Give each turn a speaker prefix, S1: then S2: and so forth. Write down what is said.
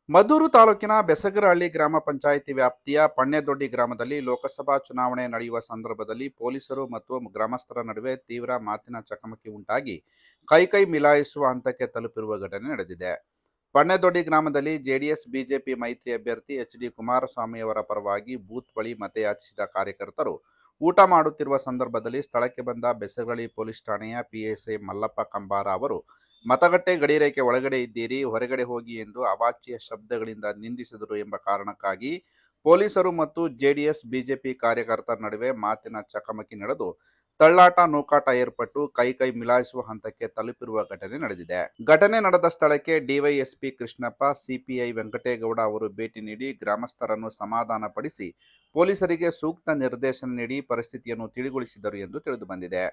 S1: ಮದ್ದೂರು ತಾಲೂಕಿನ ಬೆಸಗರಹಳ್ಳಿ ಗ್ರಾಮ ಪಂಚಾಯಿತಿ ವ್ಯಾಪ್ತಿಯ ಪಣ್ಣೆದೊಡ್ಡಿ ಗ್ರಾಮದಲ್ಲಿ ಲೋಕಸಭಾ ಚುನಾವಣೆ ನಡೆಯುವ ಸಂದರ್ಭದಲ್ಲಿ ಪೊಲೀಸರು ಮತ್ತು ಗ್ರಾಮಸ್ಥರ ನಡುವೆ ತೀವ್ರ ಮಾತಿನ ಚಕಮಕಿ ಉಂಟಾಗಿ ಕೈಕೈ ಮಿಲಾಯಿಸುವ ಹಂತಕ್ಕೆ ತಲುಪಿರುವ ಘಟನೆ ನಡೆದಿದೆ. ಪಣ್ಣೆದೊಡ್ಡಿ ಗ್ರಾಮದಲ್ಲಿ ಜೆಡಿಎಸ್ ಬಿಜೆಪಿ ಮೈತ್ರಿ ಅಭ್ಯರ್ಥಿ ಎಚ್.ಡಿ. ಕುಮಾರಸ್ವಾಮಿ ಅವರ ಪರವಾಗಿ ಬೂತ್ ಬಳಿ ಮತಯಾಚಿಸಿದ ಕಾರ್ಯಕರ್ತರು ಊಟ ಮಾಡುತ್ತಿರುವ ಸಂದರ್ಭದಲ್ಲಿ ಸ್ಥಳಕ್ಕೆ ಬಂದ ಬೆಸಗರಹಳ್ಳಿ ಪೊಲೀಸ್ ಠಾಣೆಯ ಪಿಎಸ್ಐ ಮಲ್ಲಪ್ಪ ಕಂಬಾರ ಅವರು ಮತಗಟ್ಟೆ ಗಡಿರೇಖೆ ಒಳಗಡೆ ಇದ್ದೀರಿ, ಹೊರಗಡೆ ಹೋಗಿ ಎಂದು ಅವಾಚ್ಯ ಶಬ್ದಗಳಿಂದ ನಿಂದಿಸಿದರು ಎಂಬ ಕಾರಣಕ್ಕಾಗಿ ಪೊಲೀಸರು ಮತ್ತು ಜೆಡಿಎಸ್ ಬಿಜೆಪಿ ಕಾರ್ಯಕರ್ತರ ನಡುವೆ ಮಾತಿನ ಚಕಮಕಿ ನಡೆದು ತಳ್ಳಾಟ ನೂಕಾಟ ಏರ್ಪಟ್ಟು ಕೈಕೈ ಮಿಲಾಯಿಸುವ ಹಂತಕ್ಕೆ ತಲುಪಿರುವ ಘಟನೆ ನಡೆದಿದೆ. ಘಟನೆ ನಡೆದ ಸ್ಥಳಕ್ಕೆ ಡಿವೈಎಸ್ಪಿ ಕೃಷ್ಣಪ್ಪ, ಸಿಪಿಐ ವೆಂಕಟೇಗೌಡ ಅವರು ಭೇಟಿ ನೀಡಿ ಗ್ರಾಮಸ್ಥರನ್ನು ಸಮಾಧಾನಪಡಿಸಿ ಪೊಲೀಸರಿಗೆ ಸೂಕ್ತ ನಿರ್ದೇಶನ ನೀಡಿ ಪರಿಸ್ಥಿತಿಯನ್ನು ತಿಳಿಗೊಳಿಸಿದರು ಎಂದು ತಿಳಿದುಬಂದಿದೆ.